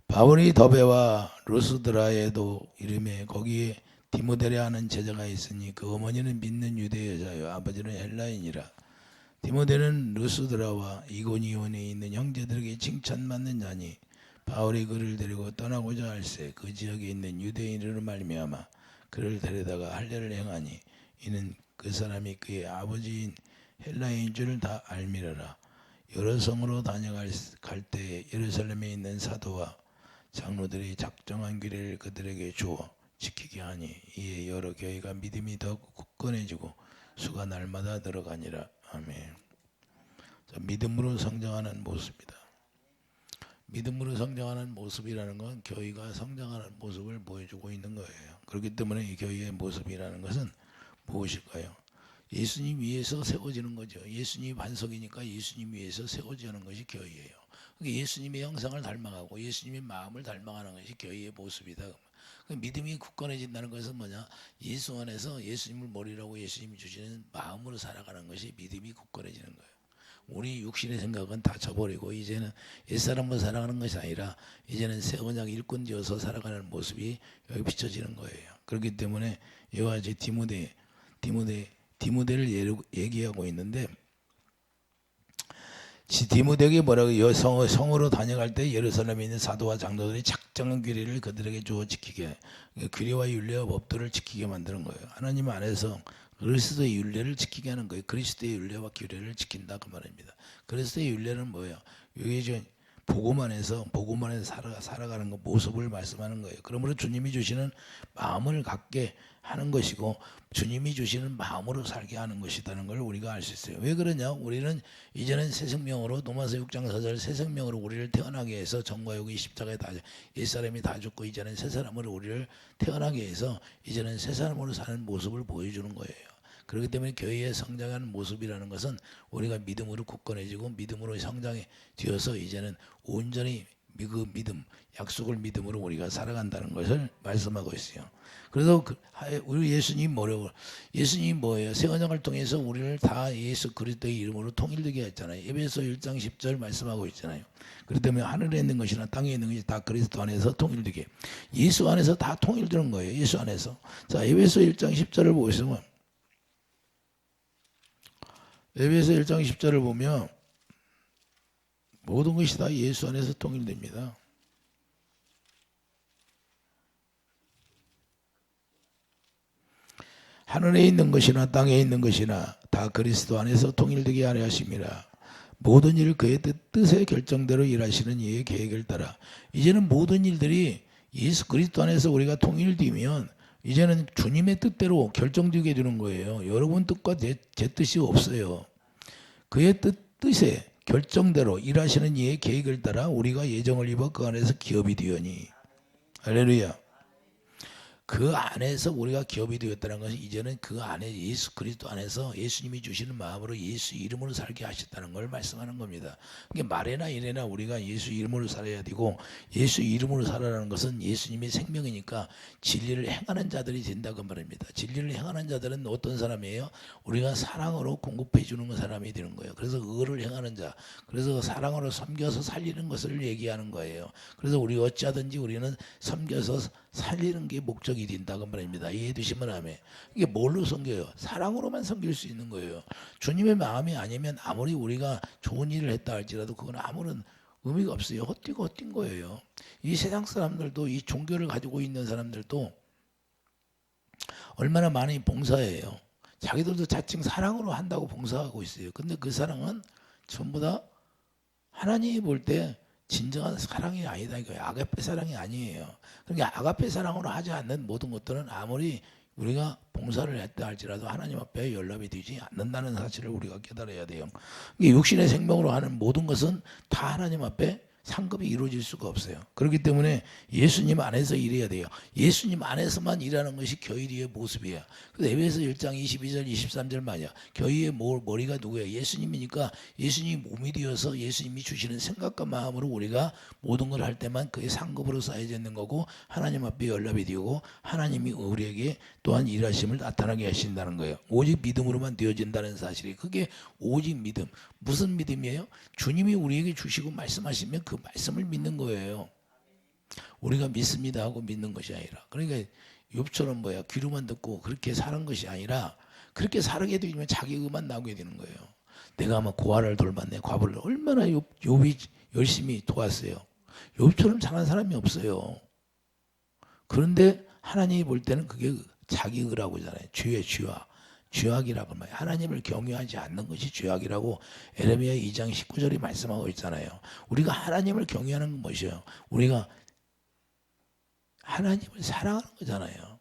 바울이 더베와 루스드라에도 이름에 거기에 디모데라 하는 제자가 있으니 그 어머니는 믿는 유대 여자요 아버지는 헬라인이라. 디모데는 루스드라와 이고니온에 있는 형제들에게 칭찬받는 자니 바울이 그를 데리고 떠나고자 할새 그 지역에 있는 유대인으로 말미암아 그를 데려다가 할례를 행하니 이는 그 사람이 그의 아버지인 헬라인 줄을 다 알미러라. 여러 성으로 다녀갈 때에 예루살렘에 있는 사도와 장로들이 작정한 규례를 그들에게 주어 지키게 하니 이에 여러 교회가 믿음이 더 굳건해지고 수가 날마다 늘어가니라. 아멘. 자, 믿음으로 성장하는 모습이다. 믿음으로 성장하는 모습이라는 건 교회가 성장하는 모습을 보여주고 있는 거예요. 그렇기 때문에 이 교회의 모습이라는 것은 무엇일까요? 예수님 위에서 세워지는 거죠. 예수님 반석이니까 예수님 위에서 세워지는 것이 교회예요. 예수님의 형상을 닮아가고 예수님의 마음을 닮아가는 것이 교회의 모습이다. 믿음이 굳건해진다는 것은 뭐냐? 예수 안에서 예수님을 머리라고 예수님이 주시는 마음으로 살아가는 것이 믿음이 굳건해지는 거예요. 우리 육신의 생각은 다 쳐버리고 이제는 옛사람으로 살아가는 것이 아니라 이제는 새 언약 일꾼 되어서 살아가는 모습이 여기 비춰지는 거예요. 그렇기 때문에 이와 같이 디모데를 얘기하고 있는데 디모데에게 뭐라고 성으로 다녀갈 때 예루살렘에 있는 사도와 장로들이 작정한 규례를 그들에게 주어 지키게 규례와 윤례와 법도를 지키게 만드는 거예요. 하나님 안에서 그리스도의 윤례를 지키게 하는 거예요. 그리스도의 윤례와 규례를 지킨다 그 말입니다. 그리스도의 윤례는 뭐예요? 이게 복음 안에서 살아가는 거 모습을 말씀하는 거예요. 그러므로 주님이 주시는 마음을 갖게 하는 것이고 주님이 주시는 마음으로 살게 하는 것이라는 걸 우리가 알 수 있어요. 왜 그러냐? 우리는 이제는 새 생명으로 로마서 6장 4절 새 생명으로 우리를 태어나게 해서 정과 육이 십자가에 다 옛사람이 다 죽고 이제는 새 사람으로 우리를 태어나게 해서 이제는 새 사람으로 사는 모습을 보여주는 거예요. 그렇기 때문에 교회의 성장하는 모습이라는 것은 우리가 믿음으로 굳건해지고 믿음으로 성장해 되어서 이제는 온전히 그 믿음, 약속을 믿음으로 우리가 살아간다는 것을 말씀하고 있어요. 그래서 우리 예수님 뭐예요? 새 언약을 통해서 우리를 다 예수 그리스도의 이름으로 통일되게 했잖아요. 에베소 1장 10절 말씀하고 있잖아요. 그렇기 때문에 하늘에 있는 것이나 땅에 있는 것이 다 그리스도 안에서 통일되게. 예수 안에서 다 통일되는 거예요. 예수 안에서. 자, 에베소 1장 10절을 보시면 에베소 1장 10절을 보면 모든 것이 다 예수 안에서 통일됩니다. 하늘에 있는 것이나 땅에 있는 것이나 다 그리스도 안에서 통일되게 하려 하심이라. 모든 일을 그의 뜻의 결정대로 일하시는 이의 계획을 따라. 이제는 모든 일들이 예수 그리스도 안에서 우리가 통일되면 이제는 주님의 뜻대로 결정되게 되는 거예요. 여러분 뜻과 제 뜻이 없어요. 그의 뜻에 결정대로 일하시는 이의 계획을 따라 우리가 예정을 입어 그 안에서 기업이 되었니. 할렐루야. 그 안에서 우리가 기업이 되었다는 것은 이제는 그 안에 예수 그리스도 안에서 예수님이 주시는 마음으로 예수 이름으로 살게 하셨다는 걸 말씀하는 겁니다. 그러니까 말에나 이래나 우리가 예수 이름으로 살아야 되고 예수 이름으로 살아라는 것은 예수님의 생명이니까 진리를 행하는 자들이 된다고 말입니다. 진리를 행하는 자들은 어떤 사람이에요? 우리가 사랑으로 공급해 주는 사람이 되는 거예요. 그래서 의를 행하는 자, 그래서 사랑으로 섬겨서 살리는 것을 얘기하는 거예요. 그래서 우리 어찌하든지 우리는 섬겨서 살리는 게 목적이 된다고 말입니다. 이해해 주시면 아멘. 이게 뭘로 섬겨요? 사랑으로만 섬길 수 있는 거예요. 주님의 마음이 아니면 아무리 우리가 좋은 일을 했다 할지라도 그건 아무런 의미가 없어요. 헛되고 헛된 거예요. 이 세상 사람들도 이 종교를 가지고 있는 사람들도 얼마나 많이 봉사해요. 자기들도 자칭 사랑으로 한다고 봉사하고 있어요. 근데 그 사랑은 전부 다 하나님이 볼 때 진정한 사랑이 아니다 이거예요. 아가페 사랑이 아니에요. 그러니까 아가페 사랑으로 하지 않는 모든 것들은 아무리 우리가 봉사를 했다 할지라도 하나님 앞에 연락이 되지 않는다는 사실을 우리가 깨달아야 돼요. 육신의 생명으로 하는 모든 것은 다 하나님 앞에 상급이 이루어질 수가 없어요. 그렇기 때문에 예수님 안에서 일해야 돼요. 예수님 안에서만 일하는 것이 교회의 모습이에요. 그래서 에베소 1장 22절 23절 말이야. 교회의 머리가 누구예요? 예수님이니까 예수님이 몸이 되어서 예수님이 주시는 생각과 마음으로 우리가 모든 걸 할 때만 그의 상급으로 쌓여지는 거고 하나님 앞에 연락이 되고 하나님이 우리에게 또한 일하심을 나타나게 하신다는 거예요. 오직 믿음으로만 되어진다는 사실이 그게 오직 믿음. 무슨 믿음이에요? 주님이 우리에게 주시고 말씀하시면 그 말씀을 믿는 거예요. 우리가 믿습니다 하고 믿는 것이 아니라, 그러니까 욥처럼 귀로만 듣고 그렇게 사는 것이 아니라, 그렇게 살게 되면 자기 의만 나오게 되는 거예요. 내가 아마 고아를 돌봤네. 과부를 얼마나 욥이 열심히 도왔어요. 욥처럼 잘한 사람이 없어요. 그런데 하나님이 볼 때는 그게 자기 의라고 하잖아요. 죄의 죄악이라고 말해요. 하나님을 경외하지 않는 것이 죄악이라고 에레미야 2장 19절이 말씀하고 있잖아요. 우리가 하나님을 경외하는 건 무엇이에요? 우리가 하나님을 사랑하는 거잖아요.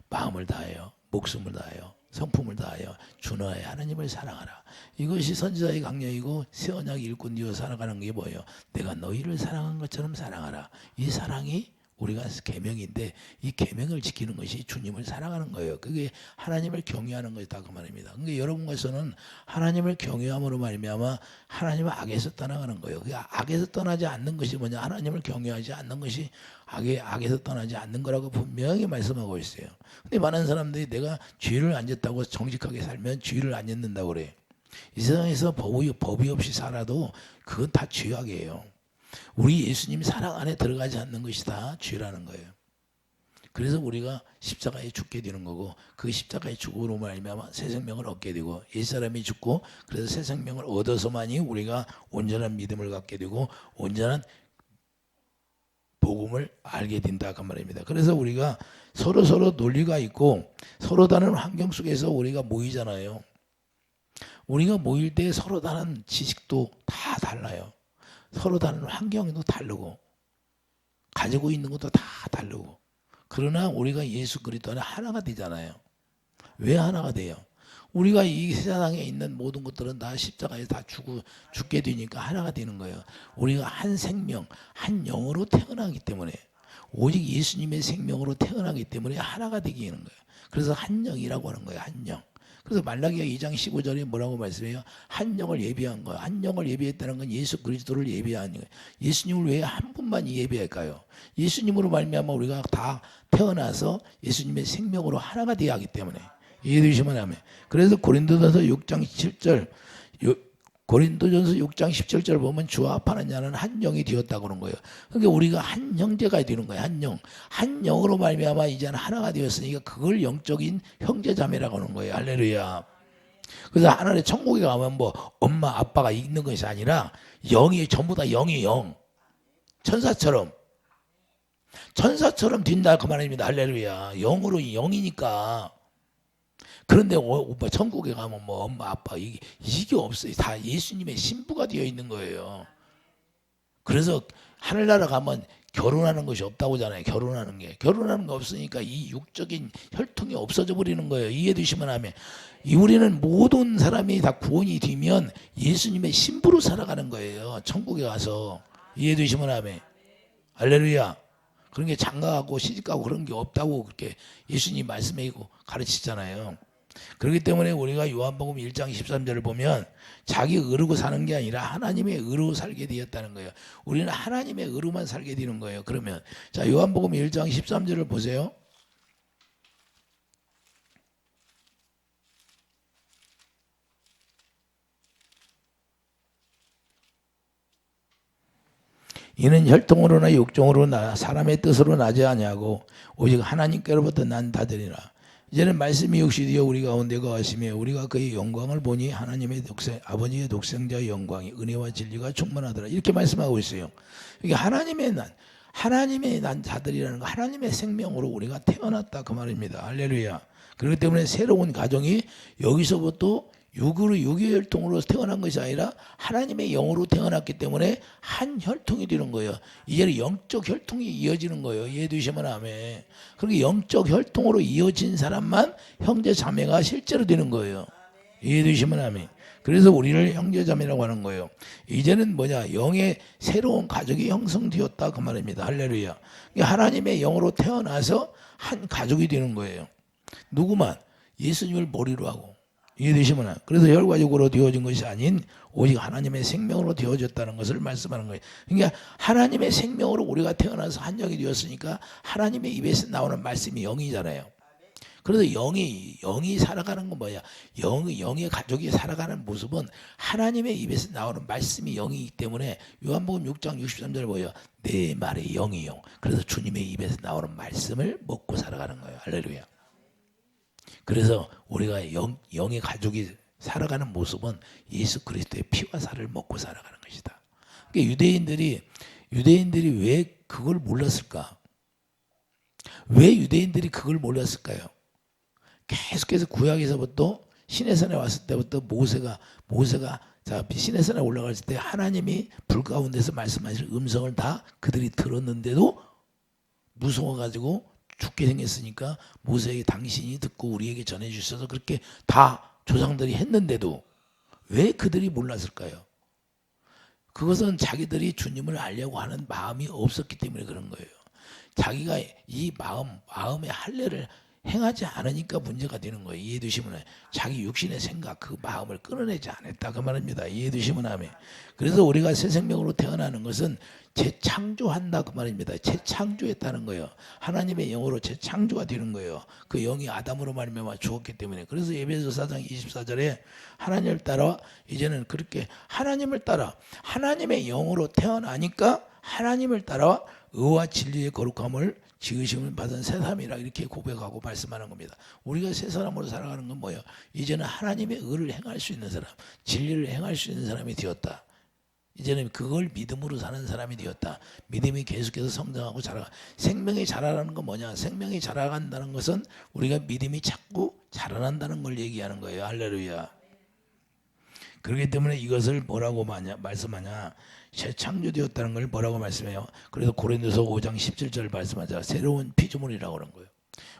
마음을 다하여, 목숨을 다하여, 성품을 다하여 준하여 하나님을 사랑하라. 이것이 선지자의 강령이고 새 언약 일꾼 되어 살아가는 게 뭐예요? 내가 너희를 사랑한 것처럼 사랑하라. 이 사랑이 우리가 계명인데, 이 계명을 지키는 것이 주님을 사랑하는 거예요. 그게 하나님을 경외하는 것이다 그 말입니다. 그러니까 여러분께서는 하나님을 경외함으로 말미암아 하나님을 악에서 떠나가는 거예요. 그 악에서 떠나지 않는 것이 뭐냐? 하나님을 경외하지 않는 것이 악에서 떠나지 않는 거라고 분명히 말씀하고 있어요. 근데 많은 사람들이 내가 죄를 안 졌다고 정직하게 살면 죄를 안 짓는다고 그래. 이 세상에서 법이 없이 살아도 그건 다 죄악이에요. 우리 예수님 사랑 안에 들어가지 않는 것이 다 죄라는 거예요. 그래서 우리가 십자가에 죽게 되는 거고, 그 십자가의 죽음으로 말미암아 새 생명을 얻게 되고, 옛사람이 죽고 그래서 새 생명을 얻어서만이 우리가 온전한 믿음을 갖게 되고 온전한 복음을 알게 된다 그 말입니다. 그래서 우리가 서로 논리가 있고 서로 다른 환경 속에서 우리가 모이잖아요. 우리가 모일 때 서로 다른 지식도 다 달라요. 서로 다른 환경도 다르고 가지고 있는 것도 다 다르고, 그러나 우리가 예수 그리스도 안에 하나가 되잖아요. 왜 하나가 돼요? 우리가 이 세상에 있는 모든 것들은 다 십자가에 다 죽게 되니까 하나가 되는 거예요. 우리가 한 생명, 한 영으로 태어나기 때문에, 오직 예수님의 생명으로 태어나기 때문에 하나가 되게 되는 거예요. 그래서 한 영이라고 하는 거예요. 한 영. 그래서 말라기야 2장 15절에 뭐라고 말씀해요? 한 영을 예비한 거예요. 한 영을 예비했다는 건 예수 그리스도를 예비한 거예요. 예수님을 왜 한 분만 예비할까요? 예수님으로 말미암아 우리가 다 태어나서 예수님의 생명으로 하나가 되어야 하기 때문에. 이해되시면 하면. 그래서 고린도전서 6장 7절, 고린도전서 6장 17절 보면 주와 합하는 자는 한 영이 되었다고 그런 거예요. 그러니까 우리가 한 형제가 되는 거예요. 한 영. 한 영으로 말미암아 이제는 하나가 되었으니까 그걸 영적인 형제자매라고 하는 거예요. 할렐루야. 그래서 하나님 천국에 가면 엄마 아빠가 있는 것이 아니라 영이 전부 다 영이 영. 천사처럼 된다 그 말입니다. 할렐루야. 영으로 영이니까. 그런데 천국에 가면 엄마 아빠 이게 없어요. 다 예수님의 신부가 되어 있는 거예요. 그래서 하늘나라 가면 결혼하는 것이 없다고 하잖아요. 결혼하는 거 없으니까 이 육적인 혈통이 없어져 버리는 거예요. 이해되시면 하면. 우리는 모든 사람이 다 구원이 되면 예수님의 신부로 살아가는 거예요. 천국에 가서. 이해되시면 하면. 할렐루야. 그런 게 장가가고 시집가고 그런 게 없다고 그렇게 예수님 말씀하고 가르치잖아요. 그렇기 때문에 우리가 요한복음 1장 13절을 보면 자기 의로 사는 게 아니라 하나님의 의로 살게 되었다는 거예요. 우리는 하나님의 의로만 살게 되는 거예요. 그러면 자, 요한복음 1장 13절을 보세요. 이는 혈통으로나 육종으로나 사람의 뜻으로 나지 아니하고 오직 하나님께로부터 난 다들이라. 이제는 말씀이 육신되어 우리 가운데 거하시며 우리가 그의 영광을 보니 하나님의 아버지의 독생자의 영광이 은혜와 진리가 충만하더라. 이렇게 말씀하고 있어요. 이게 하나님의 난 자들이라는 거, 하나님의 생명으로 우리가 태어났다 그 말입니다. 할렐루야. 그렇기 때문에 새로운 가정이 여기서부터 육의 혈통으로 태어난 것이 아니라 하나님의 영으로 태어났기 때문에 한 혈통이 되는 거예요. 이제는 영적 혈통이 이어지는 거예요. 이해되시면 아멘. 그렇게 영적 혈통으로 이어진 사람만 형제 자매가 실제로 되는 거예요. 이해되시면 아멘. 그래서 우리를 형제 자매라고 하는 거예요. 이제는 영의 새로운 가족이 형성되었다 그 말입니다. 할렐루야. 하나님의 영으로 태어나서 한 가족이 되는 거예요. 누구만? 예수님을 머리로 하고. 이해되시면, 그래서 혈과육으로 되어진 것이 아닌 오직 하나님의 생명으로 되어졌다는 것을 말씀하는 거예요. 그러니까 하나님의 생명으로 우리가 태어나서 한 영이 되었으니까 하나님의 입에서 나오는 말씀이 영이잖아요. 그래서 영이 살아가는 건 뭐야? 영의 가족이 살아가는 모습은 하나님의 입에서 나오는 말씀이 영이기 때문에 요한복음 6장 63절 뭐예요? 내 말의 영이 영. 그래서 주님의 입에서 나오는 말씀을 먹고 살아가는 거예요. 할렐루야. 그래서 우리가 영의 가족이 살아가는 모습은 예수 그리스도의 피와 살을 먹고 살아가는 것이다. 그러니까 유대인들이 왜 그걸 몰랐을까? 왜 유대인들이 그걸 몰랐을까요? 계속해서 구약에서부터 시내산에 왔을 때부터 모세가 시내산에 올라갔을 때 하나님이 불 가운데서 말씀하실 음성을 다 그들이 들었는데도 무서워가지고 죽게 생겼으니까 모세에게 당신이 듣고 우리에게 전해주셔서 그렇게 다 조상들이 했는데도 왜 그들이 몰랐을까요? 그것은 자기들이 주님을 알려고 하는 마음이 없었기 때문에 그런 거예요. 자기가 이 마음의 할례를 행하지 않으니까 문제가 되는 거예요. 이해되시면 자기 육신의 생각 그 마음을 끊어내지 않았다 그 말입니다. 이해되시면 아멘. 그래서 우리가 새 생명으로 태어나는 것은 재창조한다 그 말입니다. 재창조했다는 거예요. 하나님의 영으로 재창조가 되는 거예요. 그 영이 아담으로 말미암아 죽었기 때문에. 그래서 에베소 4장 24절에 하나님을 따라 이제는 그렇게 하나님을 따라 하나님의 영으로 태어나니까 하나님을 따라 의와 진리의 거룩함을 지으심을 받은 새 사람이라 이렇게 고백하고 말씀하는 겁니다. 우리가 새 사람으로 살아가는 건 뭐예요? 이제는 하나님의 의를 행할 수 있는 사람, 진리를 행할 수 있는 사람이 되었다. 이제는 그걸 믿음으로 사는 사람이 되었다. 믿음이 계속해서 성장하고 자라가. 생명이 자라라는 건 뭐냐? 생명이 자라간다는 것은 우리가 믿음이 자꾸 자라난다는 걸 얘기하는 거예요. 할렐루야. 그렇기 때문에 이것을 뭐라고 말씀하냐? 재창조되었다는 걸 뭐라고 말씀해요? 그래서 고린도서 5장 17절 말씀하자. 새로운 피조물이라고 그런 거예요.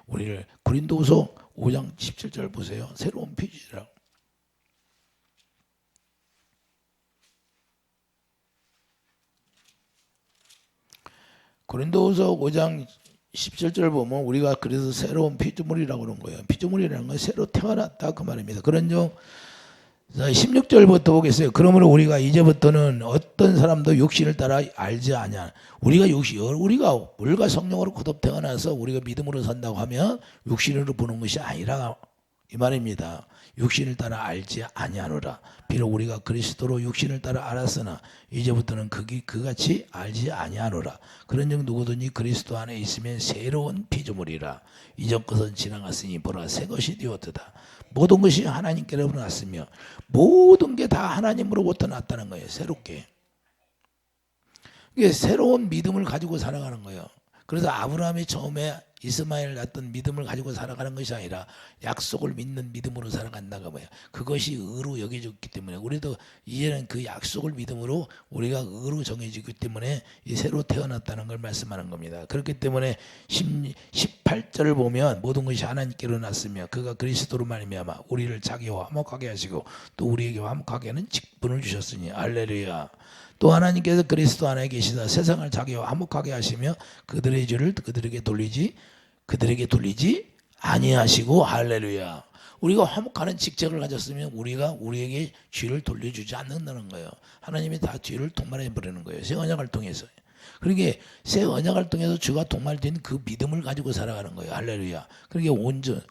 우리를 고린도서 5장 17절 보세요. 새로운 피조물이라고. 고린도서 5장 17절 보면 우리가 그래서 새로운 피조물이라고 그런 거예요. 피조물이라는 건 새로 태어났다 그 말입니다. 그런즉 16절부터 보겠어요. 그러므로 우리가 이제부터는 어떤 사람도 육신을 따라 알지 아니하. 우리가 물과 성령으로 거듭 태어나서 우리가 믿음으로 산다고 하면 육신으로 보는 것이 아니라 이 말입니다. 육신을 따라 알지 아니하노라. 비록 우리가 그리스도로 육신을 따라 알았으나 이제부터는 그같이 알지 아니하노라. 그런즉 누구든지 그리스도 안에 있으면 새로운 피조물이라. 이전 것은 지나갔으니 보라 새 것이 되었도다. 모든 것이 하나님께로부터 났으며 모든 게 다 하나님으로부터 났다는 거예요. 새롭게. 이게 새로운 믿음을 가지고 살아가는 거예요. 그래서 아브라함이 처음에 이스마엘을 낳았던 믿음을 가지고 살아가는 것이 아니라 약속을 믿는 믿음으로 살아간다가 뭐야. 그것이 의로 여겨졌기 때문에 우리도 이제는 그 약속을 믿음으로 우리가 의로 정해지기 때문에 이 새로 태어났다는 걸 말씀하는 겁니다. 그렇기 때문에 18절을 보면 모든 것이 하나님께로 났으며 그가 그리스도로 말미암아 우리를 자기와 화목하게 하시고 또 우리에게 화목하게 하는 직분을 주셨으니 할렐루야. 또 하나님께서 그리스도 안에 계시다 세상을 자기와 화목하게 하시며 그들의 죄를 그들에게 돌리지 아니하시고 할렐루야. 우리가 화목하는 직책을 가졌으면 우리가 우리에게 죄를 돌려주지 않는다는 거예요. 하나님이 다 죄를 동말해 버리는 거예요. 새 언약을 통해서. 그러니까 새 언약을 통해서 죄가 동말된 그 믿음을 가지고 살아가는 거예요. 할렐루야. 그러니까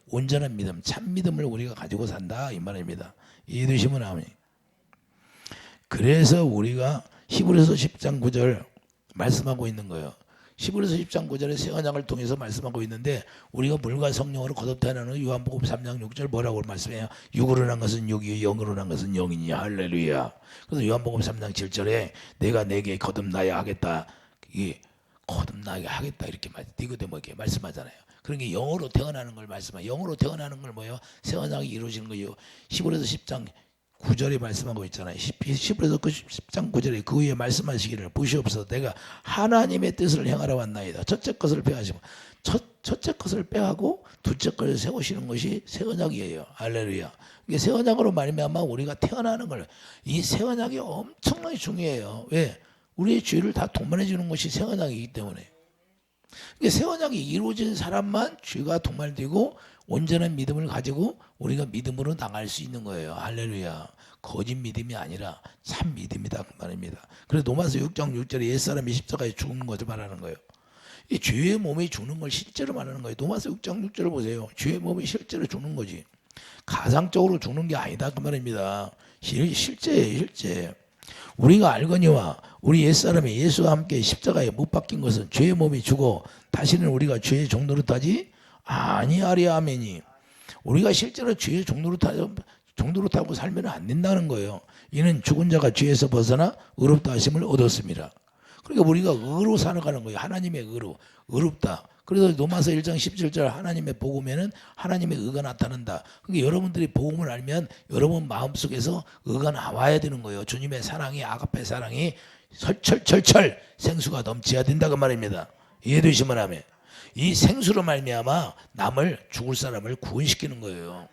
온전한 믿음, 참 믿음을 우리가 가지고 산다 이 말입니다. 이해되시면 아멘. 그래서 우리가 히브리서 10장 9절 말씀하고 있는 거예요. 히브리서 10장 9절에 새 언약을 통해서 말씀하고 있는데 우리가 물과 성령으로 거듭 태어나는 요한복음 3장 6절 뭐라고 말씀해요? 육으로 난 것은 육이요 영으로 난 것은 영이니 할렐루야. 그래서 요한복음 3장 7절에 내가 내게 거듭나야 하겠다. 이게 거듭나게 하겠다 이렇게 니고데모에게 말씀하잖아요. 그러니까 영으로 태어나는 걸 말씀해요. 영으로 태어나는 걸 뭐예요? 새 언약이 이루어지는 거예요. 히브리서 10장 9절에 말씀하고 있잖아요. 히브리서 10장 9절에 그 위에 말씀하시기를 보시옵소서 내가 하나님의 뜻을 행하러 왔나이다. 첫째 것을 빼하시고 첫째 것을 빼하고 둘째 것을 세우시는 것이 새 언약이에요. 할렐루야. 이게 새 언약으로 말미암아 우리가 태어나는 걸 이 새 언약이 엄청나게 중요해요. 왜? 우리의 죄를 다 동반해 주는 것이 새 언약이기 때문에. 이게 새 언약이 이루어진 사람만 죄가 동반되고 온전한 믿음을 가지고 우리가 믿음으로 나갈 수 있는 거예요. 할렐루야. 거짓 믿음이 아니라 참 믿음이다 그 말입니다. 그래서 로마서 6장 6절에 옛사람이 십자가에 죽은 것을 말하는 거예요. 이 죄의 몸이 죽는 걸 실제로 말하는 거예요. 로마서 6장 6절을 보세요. 죄의 몸이 실제로 죽는 거지. 가상적으로 죽는 게 아니다 그 말입니다. 실제예요, 실제. 우리가 알거니와 우리 옛사람이 예수와 함께 십자가에 못 박힌 것은 죄의 몸이 죽어 다시는 우리가 죄의 종노릇하지 아니하리 아멘이. 우리가 실제로 죄의 종노릇하고 살면 안 된다는 거예요. 이는 죽은 자가 죄에서 벗어나 의롭다 하심을 얻었습니다. 그러니까 우리가 의로 살아가는 거예요. 하나님의 의로. 의롭다. 그래서 로마서 1장 17절 하나님의 복음에는 하나님의 의가 나타난다. 그러니까 여러분들이 복음을 알면 여러분 마음속에서 의가 나와야 되는 거예요. 주님의 사랑이 아가페 사랑이 철철철철 생수가 넘쳐야 된다 그 말입니다. 이해되시면 하면 이 생수로 말미암아 남을 죽을 사람을 구원시키는 거예요.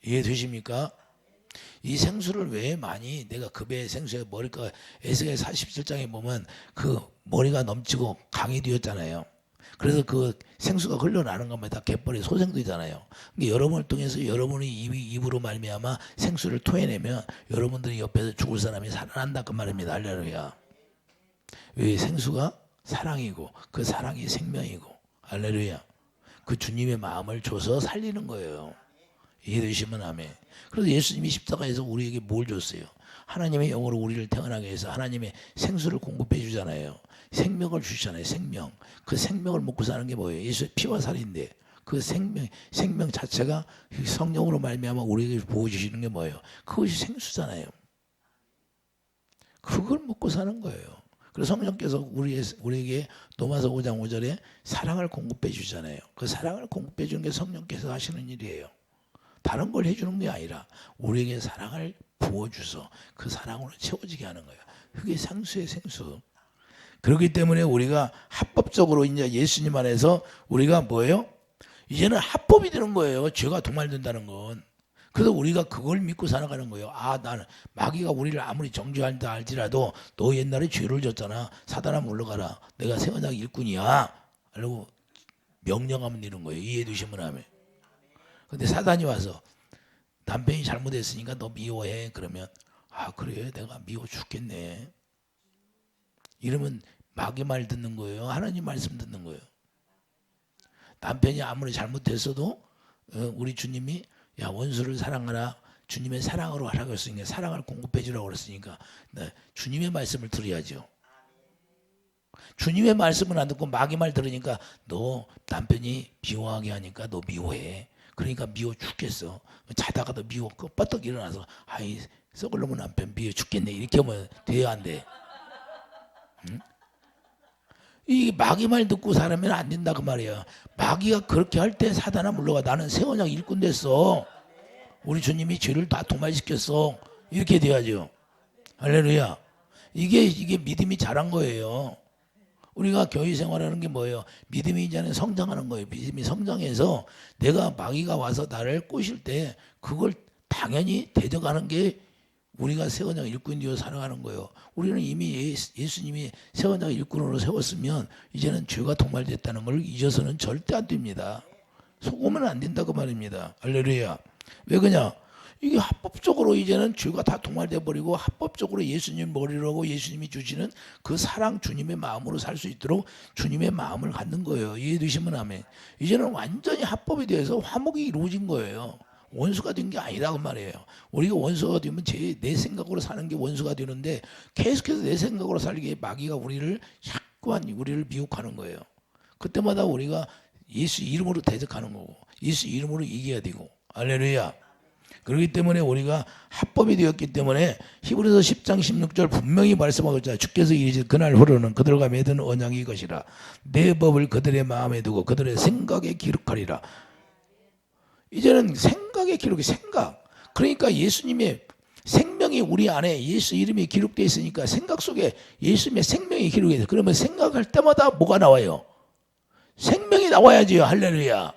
이해되십니까? 이 생수를 왜 많이 내가 급의 생수에 머리가 에스겔 47장에 보면 그 머리가 넘치고 강이 되었잖아요. 그래서 그 생수가 흘러나는 것만 다 갯벌의 소생되잖아요. 근데 여러분을 통해서 여러분이 입으로 말미암아 생수를 토해내면 여러분들이 옆에서 죽을 사람이 살아난다 그 말입니다. 할렐루야. 왜 생수가 사랑이고 그 사랑이 생명이고 할렐루야. 그 주님의 마음을 줘서 살리는 거예요. 이해되시면 아멘. 그래서 예수님이 십자가에서 우리에게 뭘 줬어요? 하나님의 영으로 우리를 태어나게 해서 하나님의 생수를 공급해 주잖아요. 생명을 주시잖아요. 생명. 그 생명을 먹고 사는 게 뭐예요? 예수의 피와 살인데 그 생명 자체가 성령으로 말미암아 우리에게 부어주시는 게 뭐예요? 그것이 생수잖아요. 그걸 먹고 사는 거예요. 그래서 성령께서 우리에게 로마서 5장 5절에 사랑을 공급해 주잖아요. 그 사랑을 공급해 주는 게 성령께서 하시는 일이에요. 다른 걸 해주는 게 아니라 우리에게 사랑을 부어주서 그 사랑으로 채워지게 하는 거예요. 그게 생수의 생수. 그렇기 때문에 우리가 합법적으로 이제 예수님 안에서 우리가 뭐예요? 이제는 합법이 되는 거예요. 죄가 도말된다는 건. 그래서 우리가 그걸 믿고 살아가는 거예요. 아, 나는 마귀가 우리를 아무리 정죄한다 할지라도 너 옛날에 죄를 졌잖아. 사단아 물러가라. 내가 새 언약 일꾼이야. 그리고 명령하면 되는 거예요. 이해해 주시면 하면. 근데 사단이 와서 남편이 잘못했으니까 너 미워해. 그러면 아 그래 내가 미워 죽겠네. 이러면 마귀 말 듣는 거예요. 하나님 말씀 듣는 거예요. 남편이 아무리 잘못했어도 우리 주님이 야 원수를 사랑하라. 주님의 사랑으로 하라고 했으니까 사랑을 공급해 주라고 그랬으니까 네, 주님의 말씀을 들어야죠. 주님의 말씀을 안 듣고 마귀 말 들으니까 너 남편이 미워하게 하니까 너 미워해. 그러니까 미워 죽겠어. 자다가도 미워 뻗떡 일어나서 아이 썩을 놈은 남편 미워 죽겠네. 이렇게 하면 돼야 안 돼. 응? 이 마귀 말 듣고 살면 안 된다 그 말이야. 마귀가 그렇게 할 때 사단아 물러가. 나는 새 언약 일꾼 됐어. 우리 주님이 죄를 다 도말시켰어. 이렇게 돼야죠. 할렐루야. 이게 믿음이 자란 거예요. 우리가 교회 생활하는 게 뭐예요? 믿음이 이제는 성장하는 거예요. 믿음이 성장해서 내가 마귀가 와서 나를 꼬실 때 그걸 당연히 대적하는 게 우리가 새 언약 일꾼 되어 살아가는 거예요. 우리는 이미 예수님이 새 언약 일꾼으로 세웠으면 이제는 죄가 도말됐다는 걸 잊어서는 절대 안 됩니다. 속으면 안 된다고 말입니다. 할렐루야. 왜 그러냐? 이게 합법적으로 이제는 죄가 다 도말돼 버리고 합법적으로 예수님 머리라고 예수님이 주시는 그 사랑 주님의 마음으로 살 수 있도록 주님의 마음을 갖는 거예요. 이해되시면 아멘. 이제는 완전히 합법이 돼서 화목이 이루어진 거예요. 원수가 된 게 아니라고 말이에요. 우리가 원수가 되면 내 생각으로 사는 게 원수가 되는데 계속해서 내 생각으로 살기에 마귀가 우리를 자꾸만 우리를 미혹하는 거예요. 그때마다 우리가 예수 이름으로 대적하는 거고 예수 이름으로 이겨야 되고 할렐루야. 그렇기 때문에 우리가 합법이 되었기 때문에 히브리서 10장 16절 분명히 말씀하고 있잖아요. 주께서 이르시되 그날 후로는 그들과 맺은 언약이 이것이라 내 법을 그들의 마음에 두고 그들의 생각에 기록하리라. 이제는 생각에 기록이 생각. 그러니까 예수님의 생명이 우리 안에 예수 이름이 기록되어 있으니까 생각 속에 예수님의 생명이 기록되어 있어요. 그러면 생각할 때마다 뭐가 나와요? 생명이 나와야지요. 할렐루야.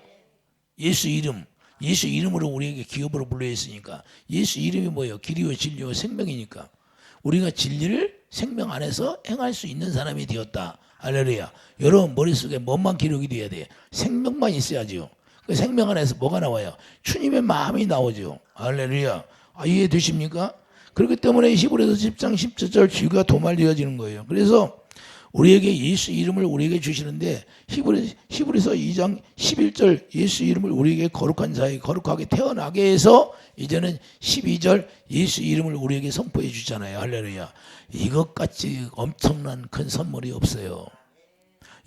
예수 이름. 예수 이름으로 우리에게 기업으로 불러있으니까 예수 이름이 뭐예요? 길이요 진리요 생명이니까 우리가 진리를 생명 안에서 행할 수 있는 사람이 되었다. 할렐루야. 여러분 머릿속에 뭐만 기록이 돼야 돼? 생명만 있어야죠. 그 생명 안에서 뭐가 나와요? 주님의 마음이 나오죠. 할렐루야. 이해되십니까? 그렇기 때문에 히브리서 10장 17절 죄가 도말되어지는 거예요. 그래서 우리에게 예수 이름을 우리에게 주시는데 히브리서 2장 11절 예수 이름을 우리에게 거룩한 자에 거룩하게 태어나게 해서 이제는 12절 예수 이름을 우리에게 선포해 주잖아요. 할렐루야. 이것같이 엄청난 큰 선물이 없어요.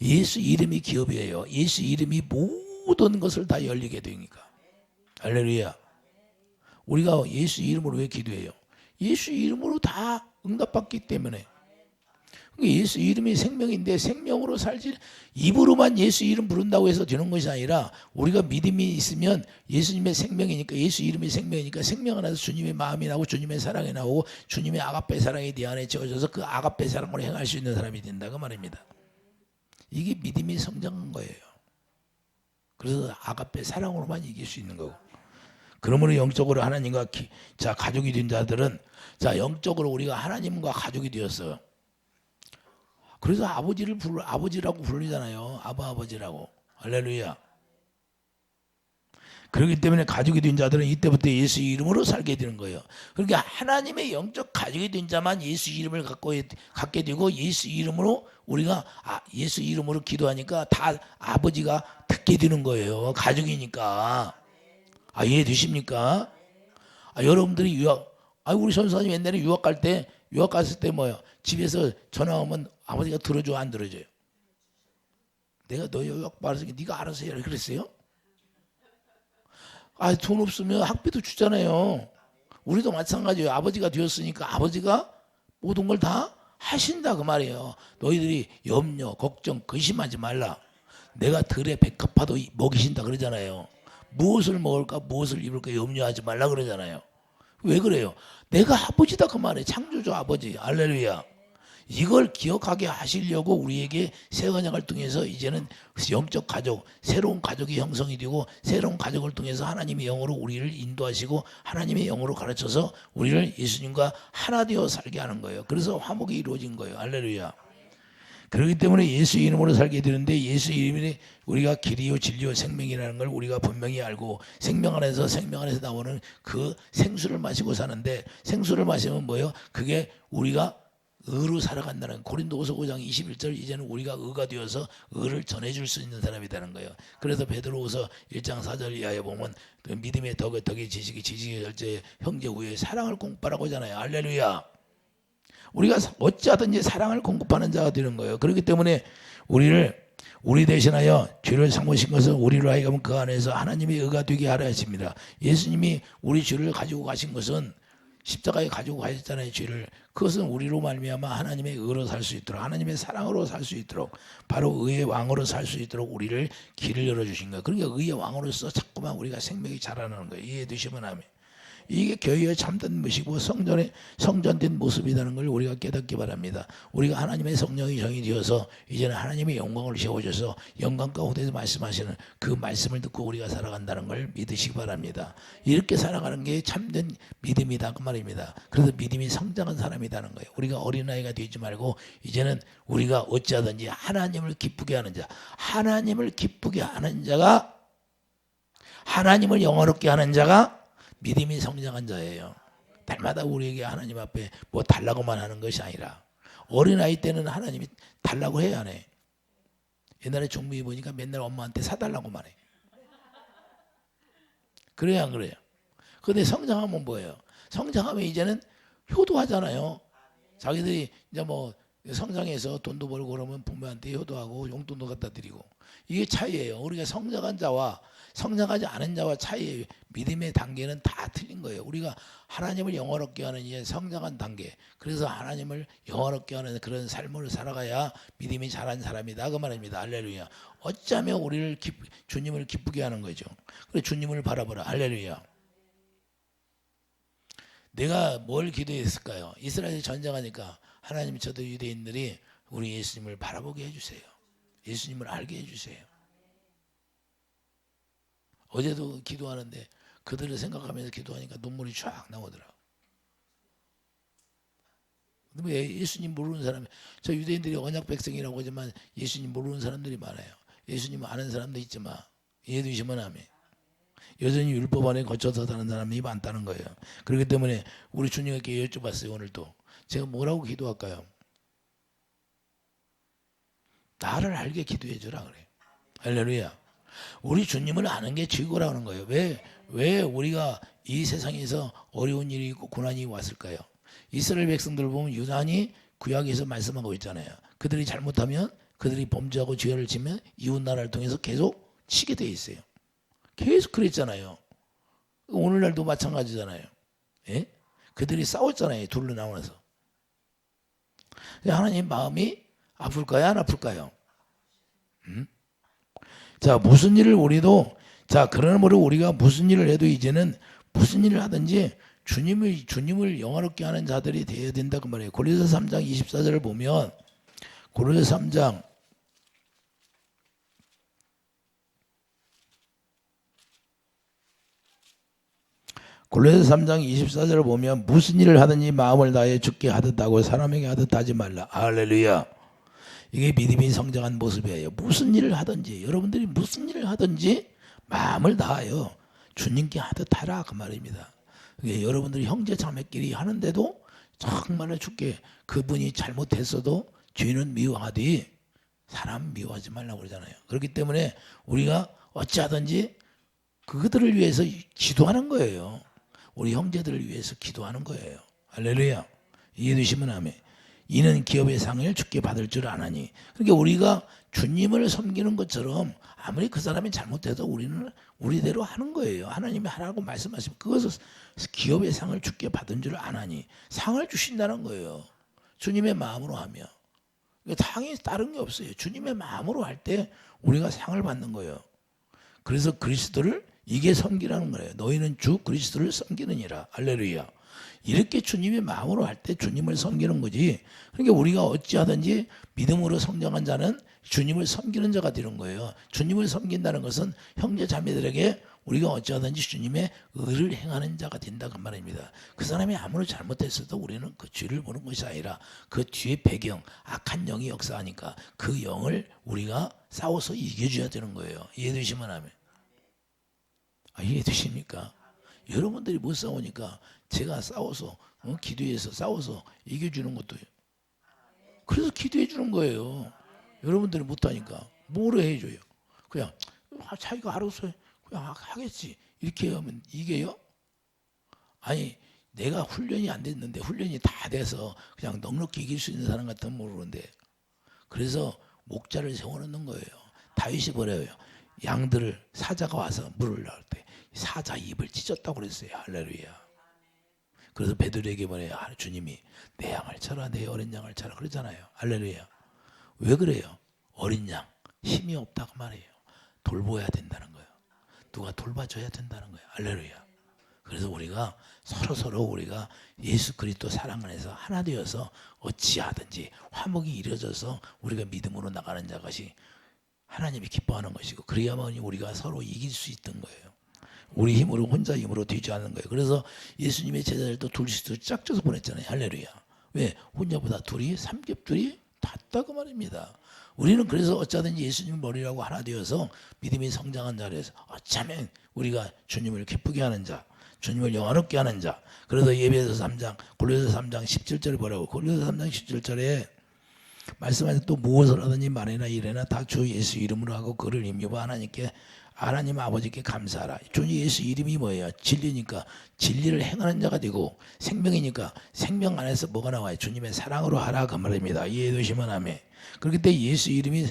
예수 이름이 기업이에요. 예수 이름이 모든 것을 다 열리게 되니까. 할렐루야. 우리가 예수 이름으로 왜 기도해요? 예수 이름으로 다 응답받기 때문에. 예수 이름이 생명인데 생명으로 살지 입으로만 예수 이름 부른다고 해서 되는 것이 아니라 우리가 믿음이 있으면 예수님의 생명이니까 예수 이름이 생명이니까 생명 안에서 주님의 마음이 나오고 주님의 사랑이 나오고 주님의 아가페 사랑이 네 안에 채워져서 그 아가페 사랑으로 행할 수 있는 사람이 된다고 말입니다. 이게 믿음이 성장한 거예요. 그래서 아가페 사랑으로만 이길 수 있는 거고. 그러므로 영적으로 하나님과 가족이 된 자들은 영적으로 우리가 하나님과 가족이 되었어요. 그래서 아버지라고 부르잖아요. 아버지라고. 할렐루야. 그렇기 때문에 가족이 된 자들은 이때부터 예수 이름으로 살게 되는 거예요. 그러니까 하나님의 영적 가족이 된 자만 예수 이름을 갖게 되고 예수 이름으로 우리가 예수 이름으로 기도하니까 다 아버지가 듣게 되는 거예요. 가족이니까. 이해되십니까? 여러분들이 우리 선생님 옛날에 유학 갔을 때 뭐예요? 집에서 전화 오면 아버지가 들어줘 안 들어줘요? 내가 너 유학 받았으니까 네가 알아서 해라 그랬어요? 돈 없으면 학비도 주잖아요. 우리도 마찬가지예요. 아버지가 되었으니까 아버지가 모든 걸 다 하신다 그 말이에요. 너희들이 염려, 걱정, 근심하지 말라. 내가 들에 백합화도 먹이신다 그러잖아요. 무엇을 먹을까 무엇을 입을까 염려하지 말라 그러잖아요. 왜 그래요? 내가 아버지다 그 말이에요. 창조주 아버지. 할렐루야. 이걸 기억하게 하시려고 우리에게 새 언약을 통해서 이제는 영적 가족, 새로운 가족이 형성이 되고 새로운 가족을 통해서 하나님의 영으로 우리를 인도하시고 하나님의 영으로 가르쳐서 우리를 예수님과 하나 되어 살게 하는 거예요. 그래서 화목이 이루어진 거예요. 할렐루야. 그렇기 때문에 예수 이름으로 살게 되는데 예수 이름이 우리가 길이요 진리요 생명이라는 걸 우리가 분명히 알고 생명 안에서 나오는 그 생수를 마시고 사는데 생수를 마시면 뭐예요? 그게 우리가 의로 살아간다는 고린도후서 5장 21절 이제는 우리가 의가 되어서 의를 전해줄 수 있는 사람이 되는 거예요. 그래서 베드로후서 1장 4절 이하에 보면 믿음의 덕의 지식의 절제의 형제 우애의 사랑을 공급하라고 하잖아요. 할렐루야. 우리가 어찌하든지 사랑을 공급하는 자가 되는 거예요. 그렇기 때문에 우리 대신하여 죄를 삼으신 것은 우리로 하여금 그 안에서 하나님의 의가 되게 하려 하십니다. 예수님이 우리 죄를 가지고 가신 것은 십자가에 가지고 가셨잖아요. 죄를. 그것은 우리로 말미암아 하나님의 의로 살 수 있도록 하나님의 사랑으로 살 수 있도록 바로 의의 왕으로 살 수 있도록 우리를 길을 열어주신 거예요. 그러니까 의의 왕으로서 자꾸만 우리가 생명이 자라나는 거예요. 이해되시면 하면. 이게 교회의 참된 모습이고 성전된 모습이라는 걸 우리가 깨닫기 바랍니다. 우리가 하나님의 성령이 정이 되어서 이제는 하나님의 영광을 세워줘서 영광 가운데서 말씀하시는 그 말씀을 듣고 우리가 살아간다는 걸 믿으시기 바랍니다. 이렇게 살아가는 게 참된 믿음이다 그 말입니다. 그래서 믿음이 성장한 사람이라는 거예요. 우리가 어린아이가 되지 말고 이제는 우리가 어찌하든지 하나님을 기쁘게 하는 자, 하나님을 기쁘게 하는 자가 하나님을 영화롭게 하는 자가 믿음이 성장한 자예요. 날마다 우리에게 하나님 앞에 뭐 달라고만 하는 것이 아니라 어린아이 때는 하나님이 달라고 해야 안 해. 옛날에 종무이 보니까 맨날 엄마한테 사달라고만 해. 그래야 안 그래요? 근데 성장하면 뭐예요? 성장하면 이제는 효도하잖아요. 자기들이 이제 뭐 성장해서 돈도 벌고 그러면 부모한테 효도하고 용돈도 갖다 드리고. 이게 차이예요. 우리가 성장한 자와 성장하지 않은 자와 차이예요. 믿음의 단계는 다 틀린 거예요. 우리가 하나님을 영화롭게 하는 이제 성장한 단계. 그래서 하나님을 영화롭게 하는 그런 삶을 살아가야 믿음이 자란 사람이다 그 말입니다. 할렐루야. 어쩌면 우리를 주님을 기쁘게 하는 거죠. 그래 주님을 바라보라. 할렐루야. 내가 뭘 기도했을까요? 이스라엘이 전쟁하니까 하나님 저도 유대인들이 우리 예수님을 바라보게 해주세요. 예수님을 알게 해주세요. 어제도 기도하는데 그들을 생각하면서 기도하니까 눈물이 쫙 나오더라고. 왜 예수님 모르는 사람이 저 유대인들이 언약 백성이라고 하지만 예수님 모르는 사람들이 많아요. 예수님 아는 사람도 있지만 이해되시면 하면 여전히 율법 안에 거쳐서 사는 사람이 많다는 거예요. 그렇기 때문에 우리 주님께 여쭤봤어요. 오늘도 제가 뭐라고 기도할까요? 나를 알게 기도해 주라 그래. 할렐루야. 우리 주님을 아는 게 최고라는 거예요. 왜 우리가 이 세상에서 어려운 일이 있고 고난이 왔을까요? 이스라엘 백성들 보면 유난히 구약에서 말씀하고 있잖아요. 그들이 잘못하면, 그들이 범죄하고 죄를 지면 이웃 나라를 통해서 계속 치게 돼 있어요. 계속 그랬잖아요. 오늘날도 마찬가지잖아요. 예? 그들이 싸웠잖아요. 둘로 나눠서. 하나님 마음이 아플까요? 안 아플까요? 자, 무슨 일을 우리도, 자, 그러므로 우리가 무슨 일을 해도 이제는 무슨 일을 하든지 주님을 영화롭게 하는 자들이 되어야 된다 그 말이에요. 고린도서 3장 24절을 보면, 고린도서 3장 24절을 보면 무슨 일을 하든지 마음을 다해 주께 하듯 하고 사람에게 하듯 하지 말라. 할렐루야. 이게 믿음이 성장한 모습이에요. 무슨 일을 하든지, 여러분들이 무슨 일을 하든지 마음을 다하여 주님께 하듯 하라 그 말입니다. 여러분들이 형제 자매끼리 하는데도 정말로 주께, 그분이 잘못했어도 죄는 미워하되 사람 미워하지 말라고 그러잖아요. 그렇기 때문에 우리가 어찌하든지 그들을 위해서 기도하는 거예요. 우리 형제들을 위해서 기도하는 거예요. 할렐루야. 이해되시면 아멘. 이는 기업의 상을 주께 받을 줄 아나니. 그러니까 우리가 주님을 섬기는 것처럼 아무리 그 사람이 잘못해도 우리는 우리대로 하는 거예요. 하나님이 하라고 말씀하시면 그것을 기업의 상을 주께 받은 줄 아나니. 상을 주신다는 거예요. 주님의 마음으로 하며. 당연히 다른 게 없어요. 주님의 마음으로 할 때 우리가 상을 받는 거예요. 그래서 그리스도를, 이게 섬기라는 거예요. 너희는 주 그리스도를 섬기느니라. 할렐루야. 이렇게 주님의 마음으로 할 때 주님을 섬기는 거지. 그러니까 우리가 어찌하든지 믿음으로 성장한 자는 주님을 섬기는 자가 되는 거예요. 주님을 섬긴다는 것은 형제 자매들에게 우리가 어찌하든지 주님의 의를 행하는 자가 된다 그 말입니다. 그 사람이 아무리 잘못했어도 우리는 그 죄를 보는 것이 아니라 그 뒤에 배경, 악한 영이 역사하니까 그 영을 우리가 싸워서 이겨줘야 되는 거예요. 이해되시면 하면. 이해되십니까? 여러분들이 못 싸우니까 제가 싸워서, 기도해서 싸워서 이겨주는 것도, 그래서 기도해 주는 거예요. 여러분들이 못하니까 뭐를 해줘요? 그냥 자기가 알아서 그냥 하겠지, 이렇게 하면 이게요? 아니, 내가 훈련이 안 됐는데 훈련이 다 돼서 그냥 넉넉히 이길 수 있는 사람 같으면 모르는데, 그래서 목자를 세워놓는 거예요. 다윗이 뭐래요? 양들을, 사자가 와서 물을 넣을 때 사자 입을 찢었다고 그랬어요. 할렐루야. 그래서 베드로에게 뭐래요? 주님이 내 양을 쳐라, 내 어린 양을 쳐라 그러잖아요. 할렐루야. 왜 그래요? 어린 양 힘이 없다고 말해요. 돌보아야 된다는 거예요. 누가 돌봐줘야 된다는 거예요. 할렐루야. 그래서 우리가 서로 우리가 예수 그리스도 사랑 안에서 하나 되어서 어찌하든지 화목이 이루어져서 우리가 믿음으로 나가는 자것이 하나님이 기뻐하는 것이고, 그래야만 우리가 서로 이길 수 있던 거예요. 우리 힘으로, 혼자 힘으로 되지 않는 거예요. 그래서 예수님의 제자들도 둘씩 짝져서 보냈잖아요. 할렐루야. 왜? 혼자보다 둘이, 삼겹줄이 닿다고 말입니다. 우리는 그래서 어쩌든지 예수님 머리라고 하나 되어서 믿음이 성장한 자리에서 어쩌면 우리가 주님을 기쁘게 하는 자, 주님을 영화롭게 하는 자. 그래서 예배서 3장, 골로새 3장 17절에 뭐라고? 골로새 3장 17절에 말씀하신 또 무엇을 하든지 말이나 일이나 다 주 예수 이름으로 하고 그를 힘입어 하나님 아버지께 감사하라. 주 예수 이름이 뭐예요? 진리니까 진리를 행하는 자가 되고, 생명이니까 생명 안에서 뭐가 나와요? 주님의 사랑으로 하라 그 말입니다. 이해되시면 아멘. 그렇기 때문에 예수 이름이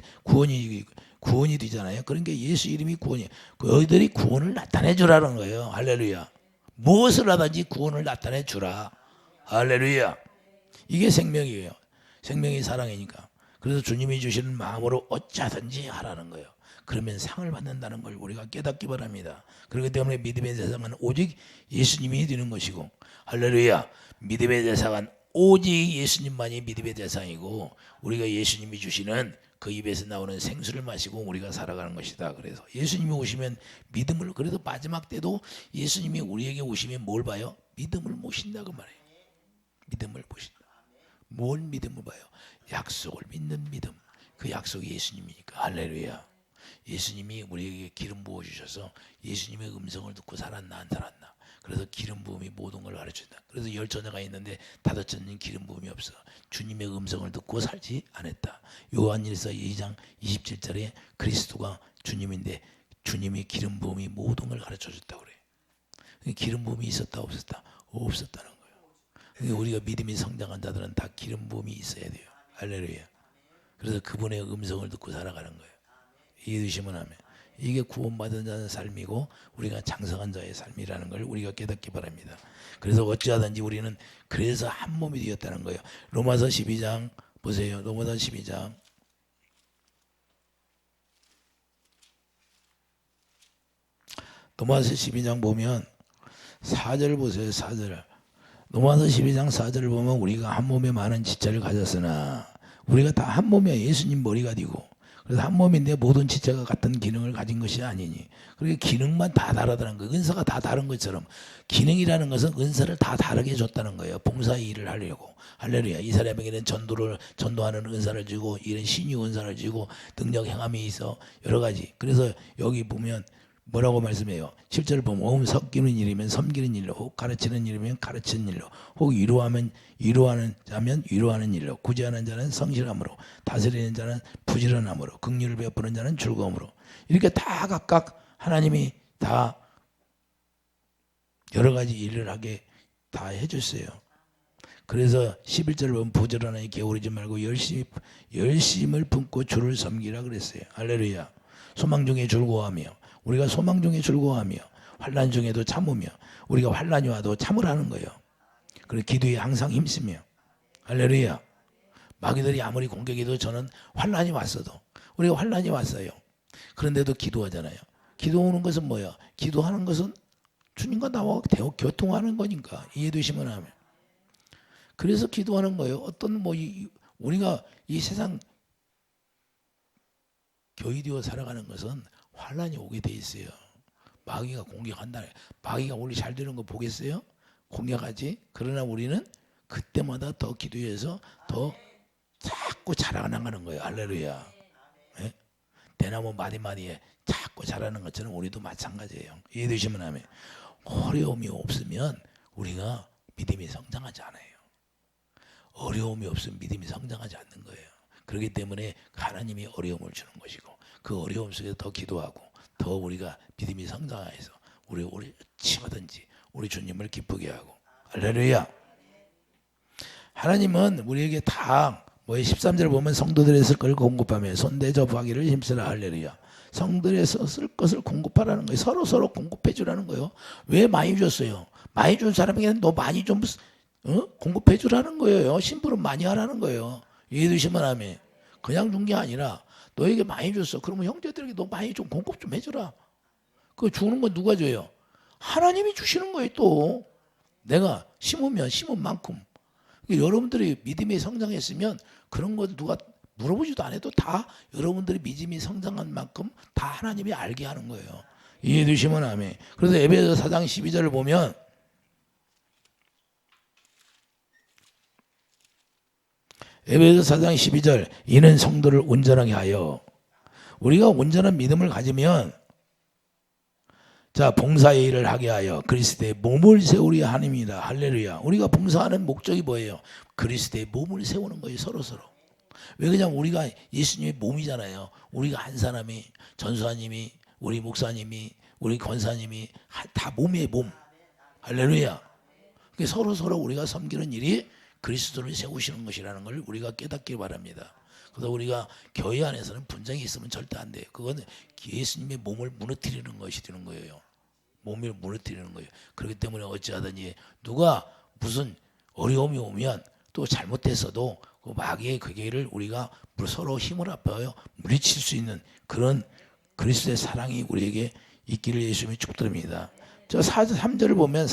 구원이 되잖아요. 그러니까 예수 이름이 구원이, 너희들이 구원을 나타내 주라는 거예요. 할렐루야. 무엇을 하든지 구원을 나타내 주라. 할렐루야. 이게 생명이에요. 생명이 사랑이니까. 그래서 주님이 주시는 마음으로 어찌하든지 하라는 거예요. 그러면 상을 받는다는 걸 우리가 깨닫기 바랍니다. 그렇기 때문에 믿음의 대상은 오직 예수님이 되는 것이고, 할렐루야. 믿음의 대상은 오직 예수님만이 믿음의 대상이고, 우리가 예수님이 주시는 그 입에서 나오는 생수를 마시고 우리가 살아가는 것이다. 그래서 예수님이 오시면 믿음을, 그래도 마지막 때도 예수님이 우리에게 오시면 뭘 봐요? 믿음을 모신다고 말해요. 믿음을 모신다. 뭘 믿음을 봐요? 약속을 믿는 믿음. 그 약속이 예수님이니까. 할렐루야. 예수님이 우리에게 기름 부어주셔서 예수님의 음성을 듣고 살았나 안 살았나. 그래서 기름 부음이 모든 걸 가르친다. 그래서 10처자가 있는데 5처자는 기름 부음이 없어. 주님의 음성을 듣고 살지 않았다. 요한일서 2장 27절에 그리스도가 주님인데 주님이 기름 부음이 모든 걸 가르쳐 줬다고 그래. 기름 부음이 있었다 없었다? 없었다는 거예요. 그러니까 우리가 믿음이 성장한 자들은 다 기름 부음이 있어야 돼요. 할렐루야. 그래서 그분의 음성을 듣고 살아가는 거예요. 이해되시면 하면 이게 구원받은 자의 삶이고 우리가 장성한 자의 삶이라는 걸 우리가 깨닫기 바랍니다. 그래서 어찌하든지 우리는 그래서 한 몸이 되었다는 거예요. 로마서 12장 보세요. 로마서 12장 로마서 12장 보면 4절 보세요. 4절. 로마서 12장 4절을 보면 우리가 한 몸에 많은 지체를 가졌으나 우리가 다 한 몸이야. 예수님 머리가 되고 그래서 한 몸인데 모든 지체가 같은 기능을 가진 것이 아니니. 그러니까 기능만 다 다르다는 거예요. 은사가 다 다른 것처럼 기능이라는 것은 은사를 다 다르게 줬다는 거예요. 봉사의 일을 하려고. 할렐루야. 이 사람에게는 전도하는 은사를 주고 이런 신유 은사를 주고 능력 행함이 있어 여러 가지. 그래서 여기 보면 뭐라고 말씀해요? 7절을 보면 혹 섬기는 일이면 섬기는 일로, 혹 가르치는 일이면 가르치는 일로, 혹 위로하는 자면 위로하는 일로, 구제하는 자는 성실함으로, 다스리는 자는 부지런함으로, 긍휼을 베푸는 자는 즐거움으로. 이렇게 다 각각 하나님이 다 여러 가지 일을 하게 다 해줬어요. 그래서 11절을 보면 부지런하게 게으르지 말고 열심을 품고 주를 섬기라 그랬어요. 할렐루야. 소망 중에 즐거워하며 우리가 소망 중에 즐거워하며 환난 중에도 참으며 우리가 환난이 와도 참으라는 거예요. 그리고 기도에 항상 힘쓰며 할렐루야. 마귀들이 아무리 공격해도 저는 환난이 왔어도 우리가 환난이 왔어요. 그런데도 기도하잖아요. 기도하는 것은 뭐야? 기도하는 것은 주님과 나와 교통하는 거니까 이해되시면 하면. 그래서 기도하는 거예요. 어떤 우리가 이 세상 교회되어 살아가는 것은 환란이 오게 돼 있어요. 마귀가 공격한다. 마귀가 원래 잘 되는 거 보겠어요? 공격하지. 그러나 우리는 그때마다 더 기도해서 더 자꾸 자라나가는 거예요. 할렐루야. 네? 대나무 마디마디에 자꾸 자라는 것처럼 우리도 마찬가지예요. 이해되시면 하면 어려움이 없으면 우리가 믿음이 성장하지 않아요. 어려움이 없으면 믿음이 성장하지 않는 거예요. 그렇기 때문에 하나님이 어려움을 주는 것이고 그 어려움 속에서 더 기도하고 더 우리가 믿음이 성장해서 우리 치마든지 우리 주님을 기쁘게 하고. 할렐루야. 하나님은 우리에게 다 13절 보면 성도들의 쓸 것을 공급하며 손대접하기를 힘쓰라. 할렐루야. 성도들에서 쓸 것을 공급하라는 거예요. 서로 공급해 주라는 거예요. 왜 많이 줬어요? 많이 준 사람에게는 너 많이 좀 공급해 주라는 거예요. 심부름 많이 하라는 거예요. 이해되시면 하면 그냥 준 게 아니라 너에게 많이 줬어. 그러면 형제들에게 너 많이 좀 공급 좀 해주라. 그거 주는 건 누가 줘요? 하나님이 주시는 거예요. 또 내가 심으면 심은 만큼. 그러니까 여러분들이 믿음이 성장했으면 그런 거 누가 물어보지도 않아도 다 여러분들이 믿음이 성장한 만큼 다 하나님이 알게 하는 거예요. 이해되시면 아멘. 그래서 에베소 4장 12절을 보면 에베소 4장 12절 이는 성도를 온전하게 하여. 우리가 온전한 믿음을 가지면 자 봉사의 일을 하게 하여 그리스도의 몸을 세우려 함이다. 할렐루야. 우리가 봉사하는 목적이 뭐예요? 그리스도의 몸을 세우는 거예요. 서로. 왜 그냥 우리가 예수님의 몸이잖아요. 우리가 한 사람이 전수사님이 우리 목사님이 우리 권사님이 다 몸의 몸. 할렐루야. 서로 우리가 섬기는 일이 그리스도를 세우시는 것이라는 걸 우리가 깨닫기 바랍니다. 그래서 우리가 교회 안에서는 분쟁이 있으면 절대 안 돼요. 그건 예수님의 몸을 무너뜨리는 것이 되는 거예요. 몸을 무너뜨리는 거예요. 그렇기 때문에 어찌하든지 누가 무슨 어려움이 오면 또 잘못했어도 그 마귀의 그 길을 우리가 서로 힘을 합하여 물리칠 수 있는 그런 그리스도의 사랑이 우리에게 있기를 예수님이 축복드립니다. 저 3절을 보면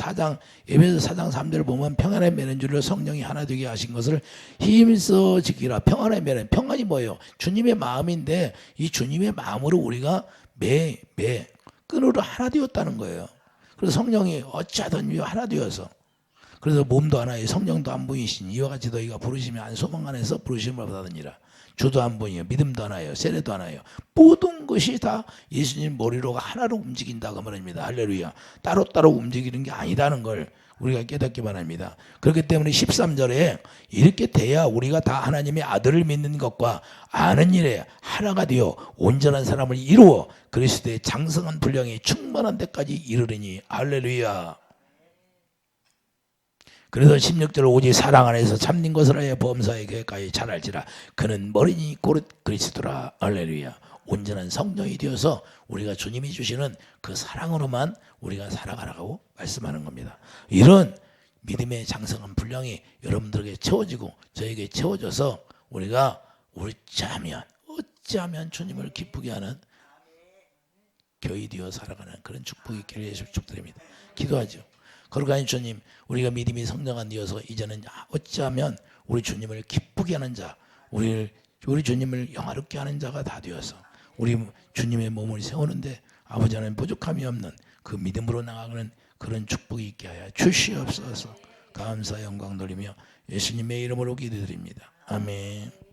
에베소 4장 3절을 보면 평안의 매는 성령이 하나 되게 하신 것을 힘써 지키라. 평안의 매는 평안이 뭐예요? 주님의 마음인데 이 주님의 마음으로 우리가 매 끈으로 하나 되었다는 거예요. 그래서 성령이 어찌하든 하나 되어서 그래서 몸도 하나에 성령도 한 분이신 이와 같이 너희가 부르시면 안 소망 안에서 부르심을 받았느니라. 주도 안 보이요, 믿음도 하나요, 세례도 하나요. 모든 것이 다 예수님 머리로 하나로 움직인다고 말합니다. 할렐루야. 따로따로 움직이는 게 아니다는 걸 우리가 깨닫기 바랍니다. 그렇기 때문에 13절에 이렇게 돼야 우리가 다 하나님의 아들을 믿는 것과 아는 일에 하나가 되어 온전한 사람을 이루어 그리스도의 장성한 분량이 충만한 데까지 이르리니. 할렐루야. 그래서 16절 오직 사랑 안에서 참는 것을 하여 범사의 계획까지 잘 알지라. 그는 머리니 곧 그리스도라. 할렐루야. 온전한 성령이 되어서 우리가 주님이 주시는 그 사랑으로만 우리가 살아가라고 말씀하는 겁니다. 이런 믿음의 장성한 분량이 여러분들에게 채워지고 저에게 채워져서 우리가 어찌하면 주님을 기쁘게 하는 교회 되어 살아가는 그런 축복이 있기를 예수 축복드립니다. 기도하죠. 거룩하신 주님, 우리가 믿음이 성장한 되어서 이제는 어찌하면 우리 주님을 기쁘게 하는 자, 우리 주님을 영화롭게 하는 자가 다 되어서 우리 주님의 몸을 세우는데 아버지 하나님 부족함이 없는 그 믿음으로 나아가는 그런 축복이 있게 하여 주시옵소서. 감사 영광 돌리며 예수님의 이름으로 기도드립니다. 아멘.